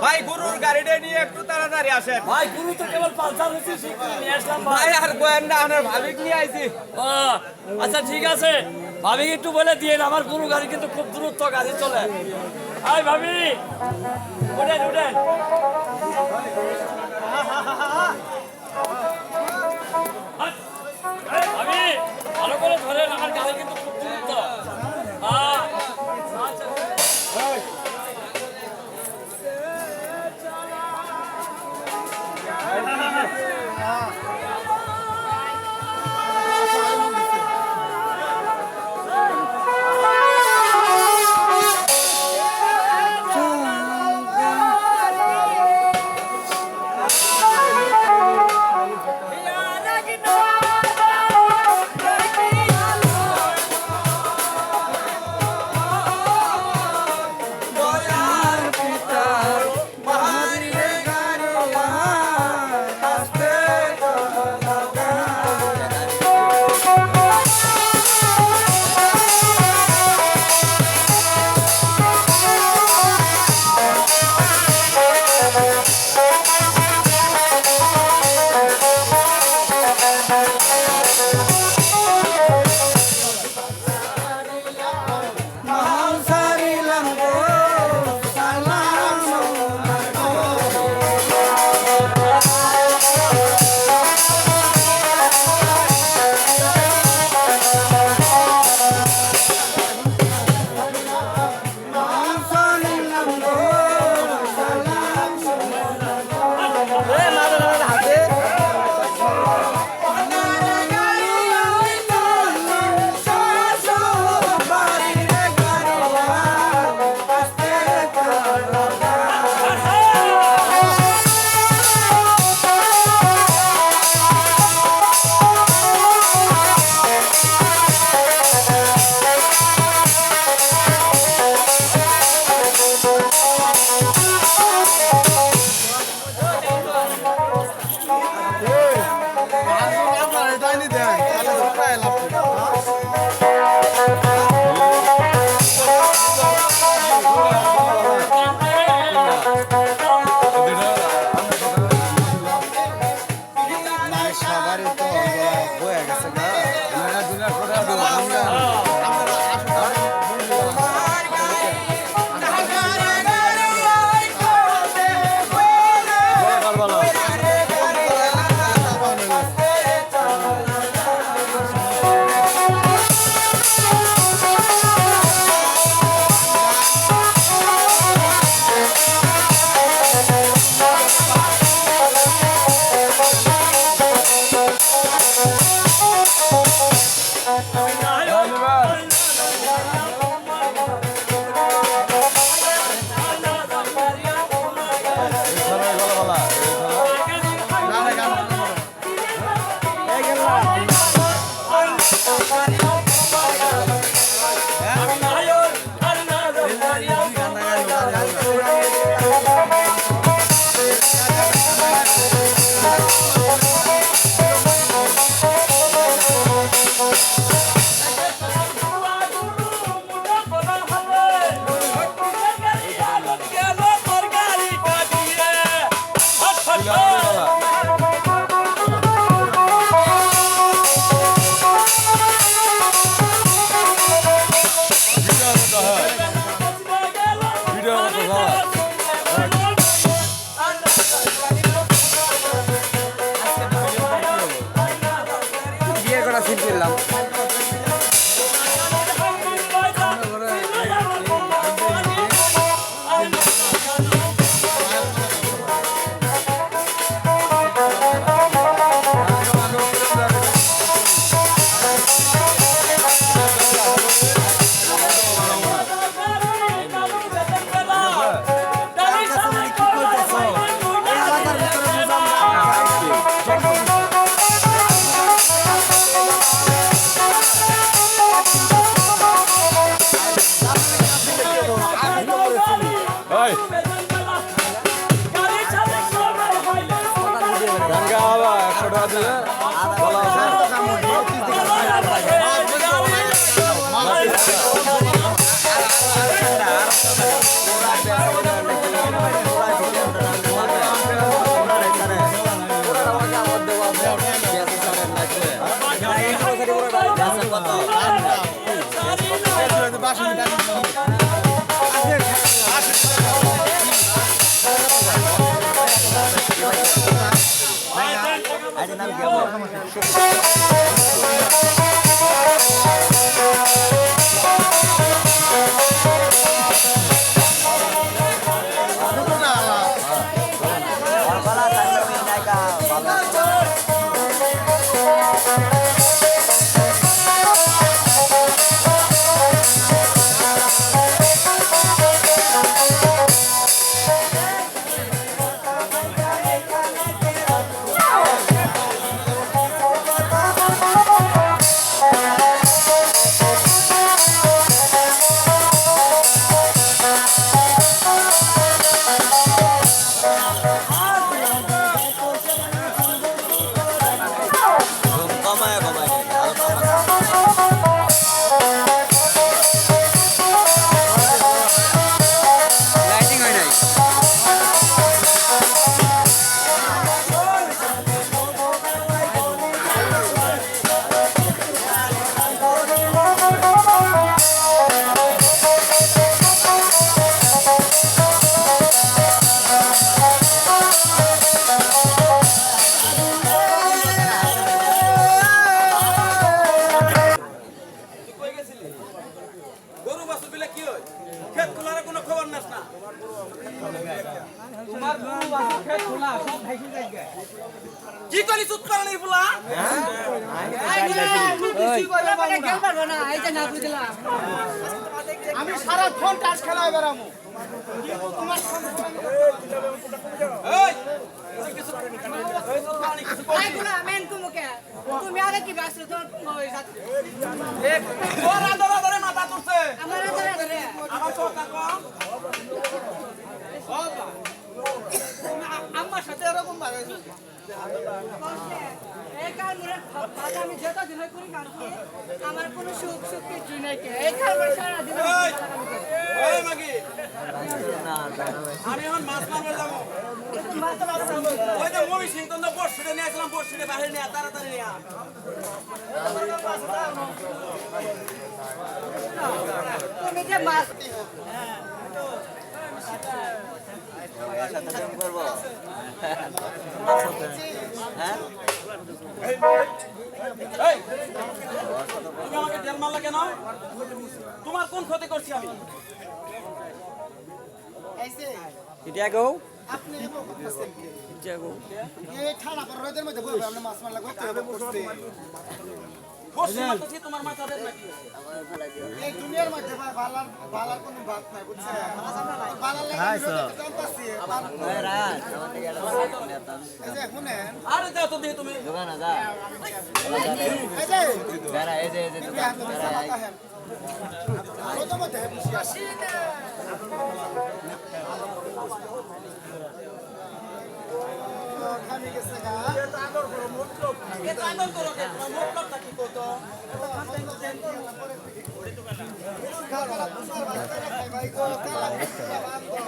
ভাই গুরুর গাড়িটা নিয়ে একটু তাড়াতাড়ি আসেন। ভাই গুরু তো কেবল পালসার হচ্ছে শিগগিরই নিয়ে আসলাম ভাই। আর কোয়েন না, আমার ভাবিক নিয়ে আইছি। ও আচ্ছা ঠিক আছে, ভাবি একটু বলে দিয়ে আমার গুরু গাড়ি কিন্তু খুব দ্রুত গাড়ি চলে। আই ভাবি উঠেন উঠেন। ভাবি ভালো করে ধরেন, আমার গাড়ি কিন্তু খুব দ্রুত। ভাই গাড়ি চালে সবাই হইলে গাঙ্গা বাবা 100 টাকা দিলে বলা আছে গরু বাছুর বিলে কি হয় ক্ষেত খোলার কোনো খবর নাস না তোমার গরু বাছুর ক্ষেত খোলা সব ভাইসে যায় কি করি চুপ করে নি ফুলা আমি সারা ফোন টাচ খেলা বেড়ামু এই তুমি আগে কি বাসলো তোমার এক তোর আদর আদরে মাথা তুলছে আমার আমার কথা কম আমার সাথে এরকম ভাবে আমি যেটা দিন করি কাজ আমার কোনো সুখ সুখ কিছু নেই এই কারণে সারাদিন এই মাগি আমি এখন মাছ মারতে যাবো ওই যে মুভি সিং তো বর্ষিতে নিয়ে আসলাম বর্ষিতে বাহির নিয়ে তাড়াতাড়ি নিয়ে তুমি যে মাছ এই তুমি আমাকে তেল মারলা কেন তোমার কোন ক্ষতি করছি আমি এটা গো আপনি এটা গো এই ঠান্ডা পর রোদের মধ্যে বলবে আপনি মাছ মারলা করতে হবে করতে বর্ষি মারতেছি তোমার মাথা দেব নাকি এই দুনিয়ার মধ্যে ভাই বালার বালার কোনো বাত নাই বুঝছেন বালার লাগে জানতাছি এই যে শুনেন আরে যাও তো দেখি তুমি এই যে রোদের মধ্যে বসে আসি খালি গেছে গা এ তো আদর করো কে তোমার মুখ করতা কি কইতো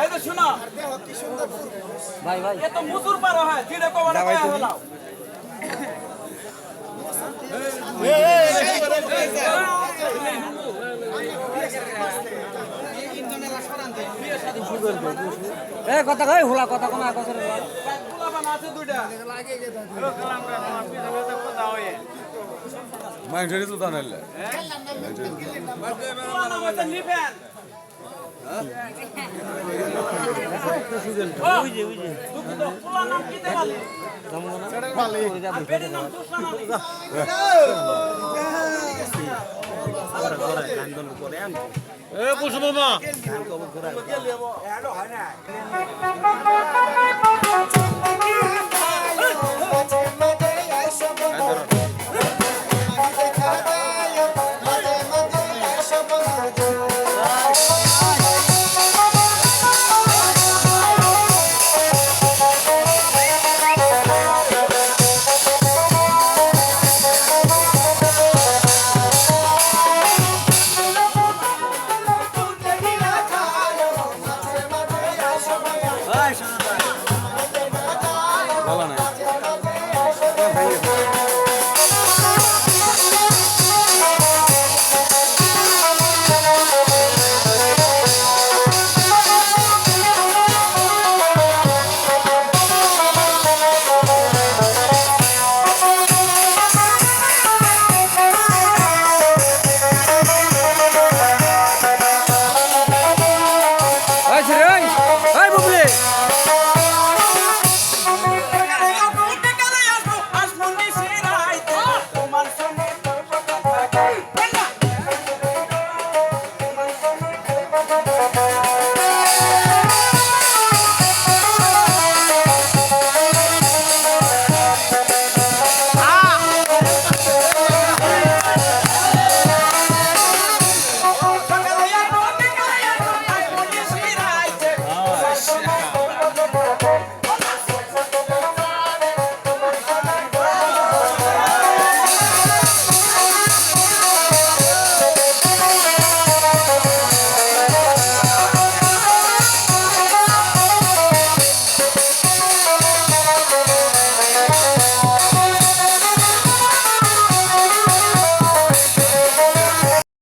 এই তো শুনো ভাই ভাই এ তো মুসুর পার হয় চিড়ে কবড় কয়া হলাও এ কথা কই হুলা কথা কোন কথা গুলা বানাছে দুইটা মাংসের তো জানাইলে গুলা নাম হচ্ছে নিফেন দুঃখিত গুলা নাম কি দেবালি আর বেরির নাম তুষান আলী এ বসু মামা গেলে হয় না